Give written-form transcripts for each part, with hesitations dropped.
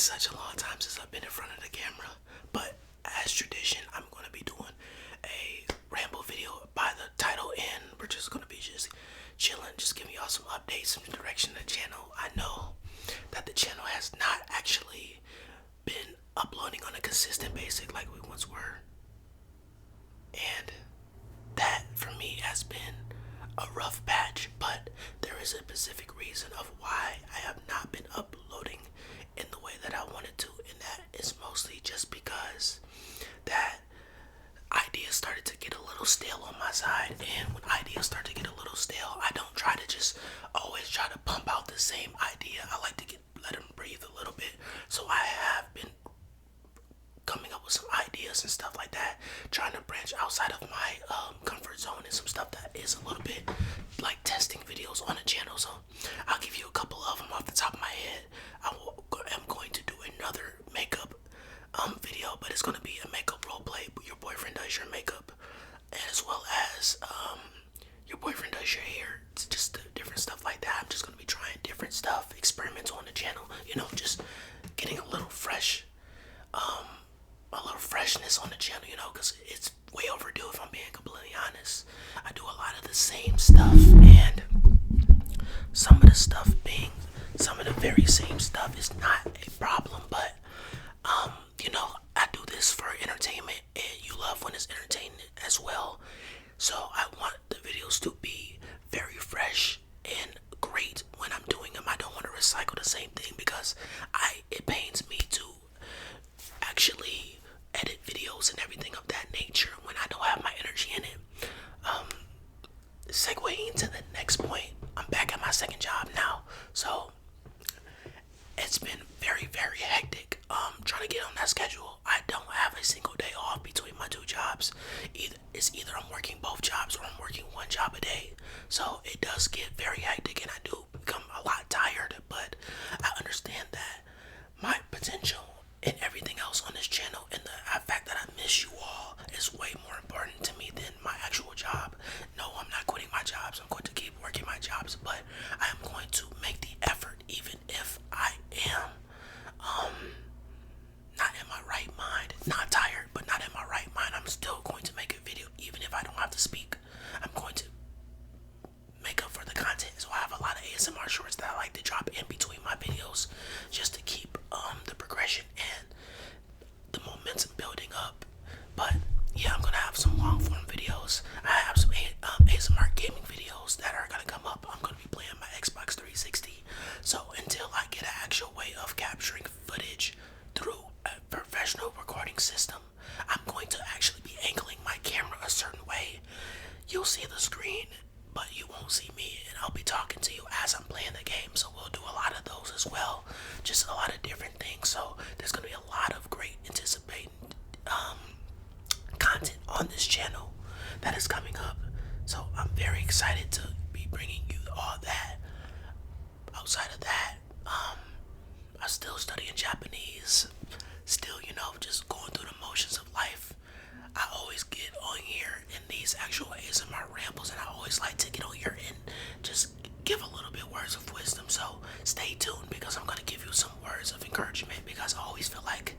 such a long time since I've been in front of the camera, but as tradition, I'm going to be doing a ramble video by the title, and we're just going to be just chilling, just giving y'all some updates, some direction of the channel. I know that the channel has not actually been uploading on a consistent basis like we once were, and that for me has been a rough patch, but there is a specific reason of why I have not been uploading in the way that I wanted to, and that is mostly just because that ideas started to get a little stale on my side. And when ideas start to get a little stale, I don't try to just always try to pump out the same idea. I like to let them breathe a little bit. So I have been coming up with some ideas and stuff like that, trying to branch outside of my comfort zone and some stuff that is a little bit like testing videos on the channel. So I'll give you a couple of them off the top of my head. I'm going to do another makeup video, but it's going to be a makeup role play. Your boyfriend does your makeup, as well as your boyfriend does your hair. It's just different stuff like that. I'm just going to be trying different stuff, experiments on the channel, just getting a little freshness on the channel, because it's way overdue, if I'm being completely honest. I do a lot of the same stuff, and some of the very same stuff is not a problem, but I do this for entertainment, and you love when it's entertainment as well. So I want the videos to be very fresh and great when I'm doing them. I don't want to recycle the same thing, because it pains me to actually edit videos and everything of that nature when I don't have my energy in it. Segueing to the next point, I'm back at my second job now, so it's been very, very hectic trying to get on that schedule. I don't have a single day off between my two jobs. Either I'm working both jobs or I'm working one job a day. So it does get very hectic, and I do become a lot tired, but I understand that my potential and everything else on this channel, and the fact that I miss you all, is way more important to me than my actual job. No, I'm not quitting my jobs. I'm going to keep working my jobs, but I am going to make the effort, even if I am not in my right mind, not tired, but not in my right mind. I'm still going to make a video, even if I don't have to speak. I'm going to make up for the content. So I have a lot of ASMR shorts that I like to drop in between my videos, just to keep the progression and the momentum building up. But yeah, I'm gonna have some long form videos. I have some ASMR gaming videos that are gonna come up. I'm gonna be playing my Xbox 360. So until I get an actual way of capturing footage through a professional recording system, I'm going to actually be angling my camera a certain way. You'll see the screen, but you won't see me, and I'll be talking to you as I'm playing the game. So we'll do a lot of those as well, just a lot of different things. So there's gonna be a lot of great anticipating content on this channel that is coming up. So I'm very excited to be bringing you all that. Outside of that, I'm still studying Japanese, still just going through the motions of life. I always get on here in these actual ASMR rambles, and I always like to get on here and just give a little bit words of wisdom. So stay tuned, because I'm going to give you some words of encouragement, because I always feel like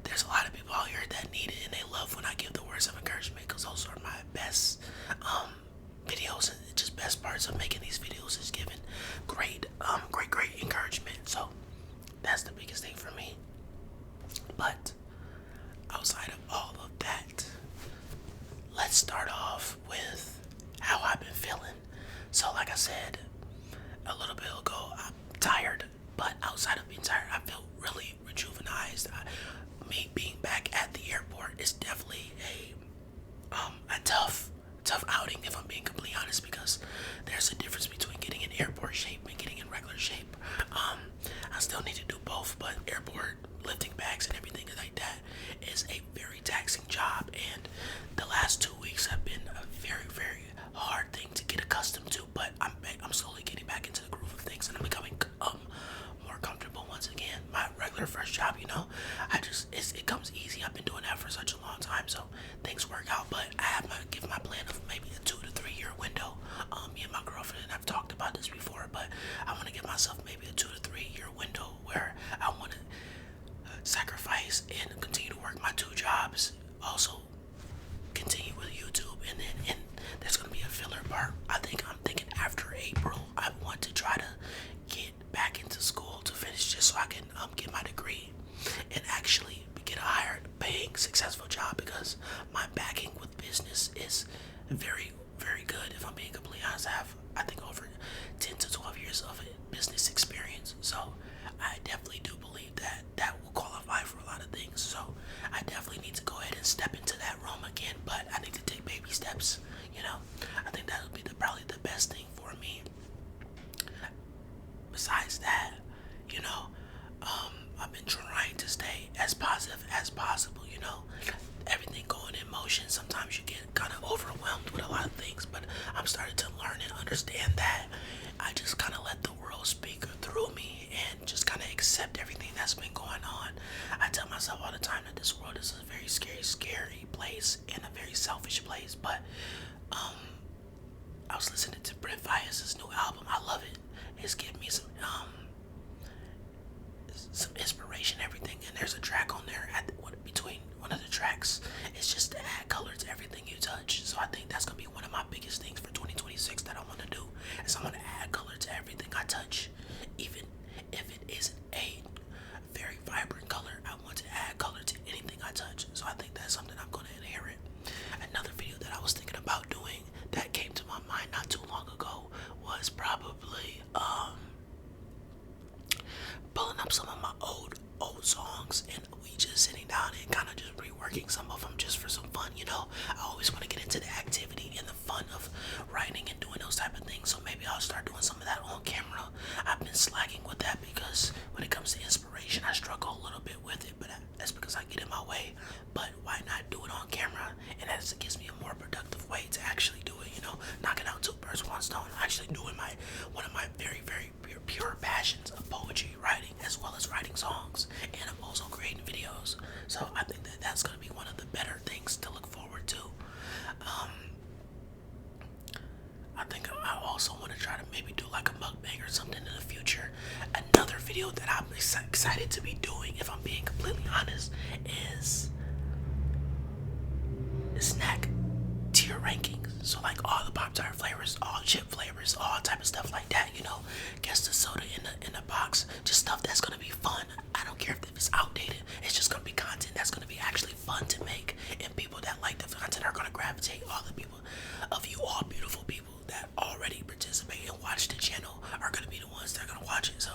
there's a lot of people out here that need it, and they love when I give the words of encouragement, because those are my best videos, and just best parts of making these videos is giving great encouragement. So that's the biggest thing for me. But outside of all of that, let's start off with how I've been feeling. So like I said a little bit ago, I'm tired, but outside of being tired, I feel really rejuvenized. Me being back at the airport is definitely a tough outing, if I'm being completely honest, because there's a difference between getting in airport shape and getting in regular shape. I still need to do both, but airport lifting bags and everything like that is a very taxing job, and the last 2 weeks have been a very, very hard thing to get accustomed to. But I'm slowly getting back into the groove of things, and I'm becoming more comfortable once again. My regular first job, it comes easy. I've been doing that for such a long time, so things work out. But I have give my plan of maybe a 2 to 3 year window. Me and my girlfriend and I've talked about this before, but I want to give myself maybe a 2 to 3 year window where I want to sacrifice and continue to work my two jobs. Also, continue with YouTube, and there's gonna be a filler part. I'm thinking after April, I want to try to get back into school to finish just so I can get my degree and actually get a higher paying successful job because my backing with business is very very good. If I'm being completely honest, I think over 10 to 12 years of business experience, so I definitely do believe that that will qualify for a lot of things. So I definitely need to go ahead and step into that realm again, but I need to take baby steps. I think that would be probably the best thing for me. Besides that, you know, I've been trying to stay as positive as possible. Everything going in motion. Sometimes you get kind of overwhelmed with a lot of things, but I'm starting to learn and understand that I just kind of let the world speak through me and just kind of accept everything that's been going on. I tell myself all the time that this world is a very scary place and a very selfish place, but I was listening to Brent Fayez's new album. I love it. It's giving me some inspiration, everything. And there's a track on there between one of the tracks. It's just to add color to everything you touch. So I think that's gonna be one of my biggest things for 2026 that I want to do. Is I'm gonna add color to everything I touch, even if it isn't a very vibrant color. I want to add color to anything I touch. So I think that's something I'm gonna inherit. Another video that I was thinking about doing that came to my mind not too long ago was probably pulling up some of my old songs and we just sitting down and kind of just reworking some of them just for some fun. I always want to get into the activity and the fun of writing and doing those type of things, so maybe I'll start doing some of that on camera. I've been slacking with that because when it comes to inspiration I struggle a little bit with it, but that's because I get in my way. But why not do it on camera? And that gives me a more productive way to actually do it. Knocking out two birds with one stone. Actually doing one of my very very pure passions of poetry writing, as well as writing songs, and I'm also creating videos. So I think that that's going to be one of the better things to look forward to. I think I also want to try to maybe do like a mukbang or something in the future. Another video that I'm excited to be doing, if I'm being completely honest, is snack tier rankings. So like all the Pop-Tart flavors, all chip flavors, all type of stuff like that. Guess the soda in the box, just stuff that's gonna be fun. I don't care if it's outdated. It's just gonna be content that's gonna be actually fun to make, and people that like the content are gonna gravitate. All the people of you, all beautiful people that already participate and watch the channel are gonna be the ones that are gonna watch it. So,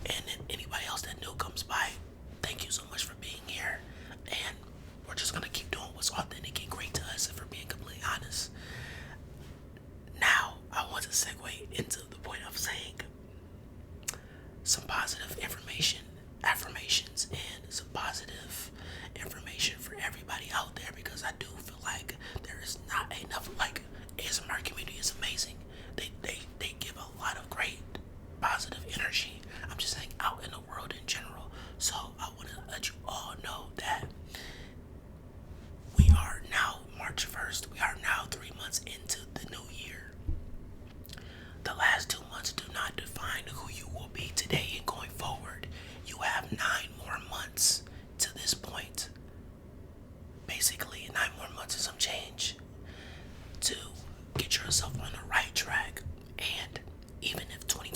and then anybody else that new comes by, thank you so much for being here, and we're just gonna keep doing what's authentic and great to us, if we're being completely honest. Now, I want to segue into the point of saying some positive affirmations, and some positive information for everybody out there, because I do feel like there is not enough. Like, ASMR community is amazing. They give a lot of great positive energy. I'm just saying out in the world in general. So I want to let you all know that we are now March 1st. We are now 3 months into the new year. The last 2 months do not define who you will be today and going forward. You have 9 more months to this point. Basically, 9 more months and some change to get yourself on the right track. And even if 20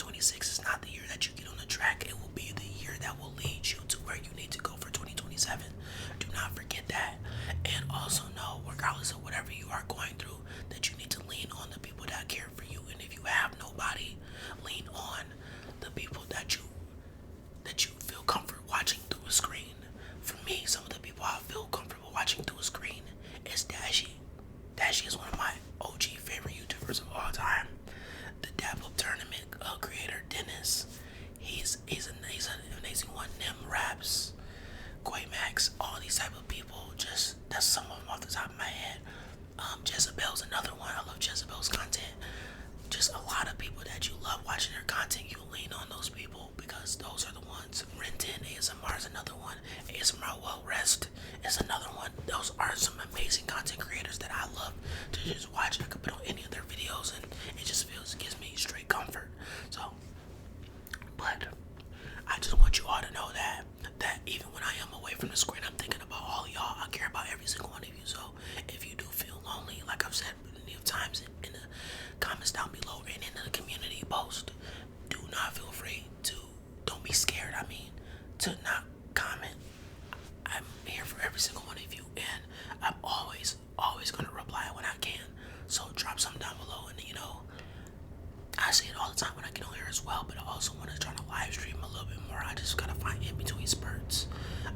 also want to try to live stream a little bit more. I just gotta find in between spurts.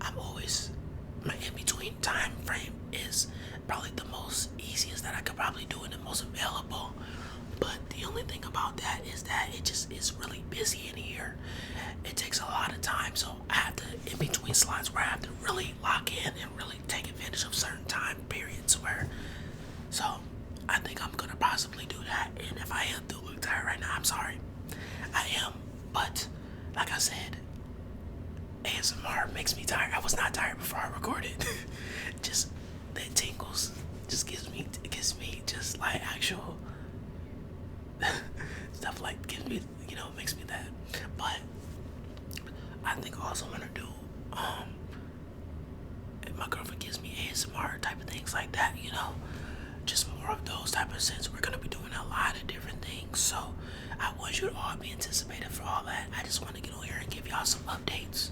I'm always my in between time frame is probably the most easiest that I could probably do and the most available. But the only thing about that is that it just is really busy in here. It takes a lot of time, so I have to in between slots where I have to really lock in and really take advantage of certain time periods where. So I think I'm gonna possibly do that. And if I am do look tired right now, I'm sorry. I am, but like I said, ASMR makes me tired. I was not tired before I recorded. Just that tingles just gives me just like actual stuff like gives me makes me that. But I think I also wanna do if my girlfriend gives me ASMR type of things like that, just more of those type of sense. We're gonna be doing a lot of different things, so I want you to all be anticipated for all that. I just want to get on here and give y'all some updates.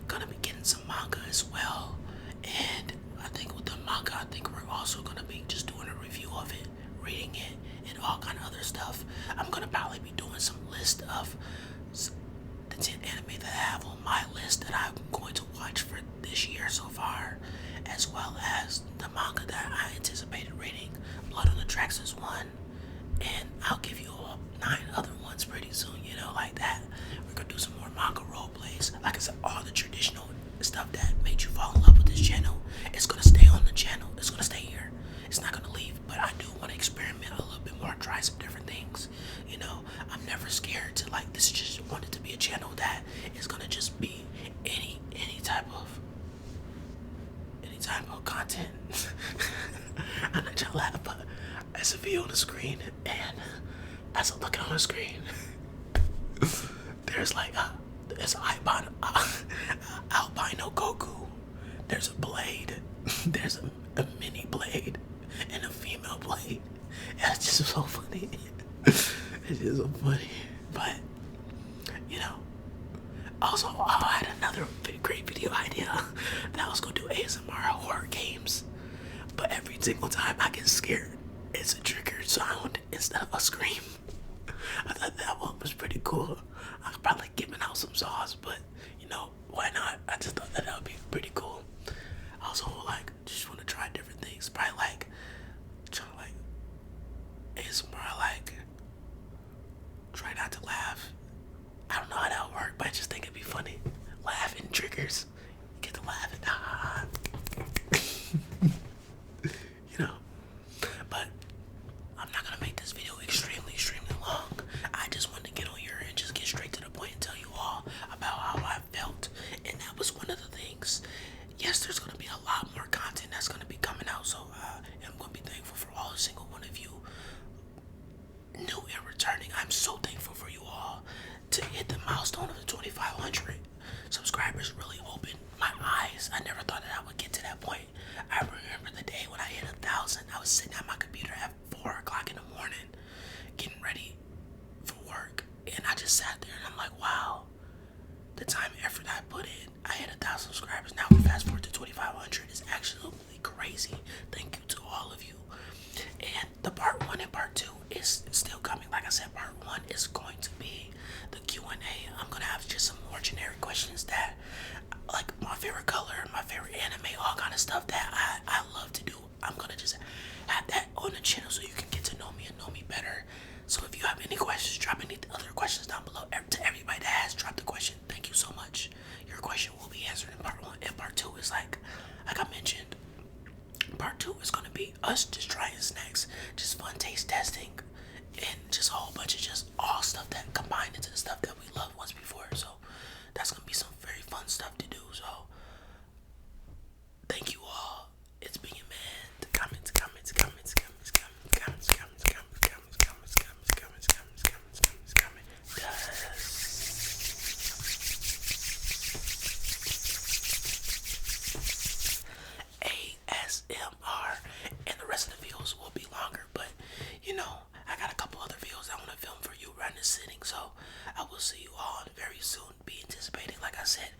Gonna be getting some manga as well, and I think with the manga, I think we're also gonna be just doing a review of it, reading it, and all kind of other stuff. I'm gonna probably be doing some list of the 10 anime that I have on my list that I'm going to watch for this year so far, as well as the manga that I anticipated reading. Blood on the Tracks is one, and I'll give you all 9 other ones pretty soon, like that. We're gonna do some more manga role plays. Like I said, all the traditional stuff that made you fall in love with this channel, it's gonna stay on the channel. It's gonna stay here. It's not gonna leave, but I do want to experiment a little bit more, try some different things. I'm never scared to this just wanted to be a channel that is gonna just be any type of content. I'm not trying to laugh, but as a view on the screen and as I'm looking on the screen, there's there's albino Goku, there's a blade, there's a mini blade, and a female blade. And it's just so funny. It's just so funny. But also I had another great video idea that I was gonna do ASMR horror games, but every single time I get scared, it's a triggered sound instead of a scream. I thought that one was pretty cool. I could probably give out some sauce, but why not? I just thought that would be pretty cool. I also just want to try different things. Probably try ASMR, try not to laugh. I don't know how that would work, but I just think it'd be funny. Laughing triggers. Get to laughing. But I'm not gonna make this video extremely long. I just wanted to get on here and just get straight to the point and tell you all about how I felt. And that was one of the things. Yes, there's gonna be a lot more content that's gonna be coming out, so I'm gonna be thankful for all single one of you new and returning. I'm so thankful for you all to hit the milestone of the 2,500 subscribers. Really opened my eyes. I never thought that I would get to that point. I remember the day when I hit 1,000. I was sitting at my computer at 4 o'clock in the morning, getting ready for work, and I just sat there and I'm like, wow, the time and effort I put in. I hit 1,000 subscribers. Now we fast forward to 2,500. It's absolutely crazy. Thank you to all of you. And the part 1 and part 2 is still coming. Like I said, part 1 is going to be the Q&A. I'm gonna have just some more generic questions that, like my favorite color, my favorite anime, all kind of stuff that I love to do. I'm gonna just have that on the channel so you can get to know me and know me better. So if you have any questions, drop any other questions down below. To everybody that has dropped a question, thank you so much. Your question will be answered in part 1. And part 2 is like I mentioned, part 2 is gonna be us just trying snacks, just fun taste testing, and just a whole bunch of just all stuff that combined into the stuff that we loved once before. So that's gonna be some very fun stuff to do. So thank you all. It's been your man. The comments. ASMR, and the rest of the videos will be longer, but I got a couple other videos I want to film for you right in the sitting, so I will see you all very soon. Be anticipating. Like I said,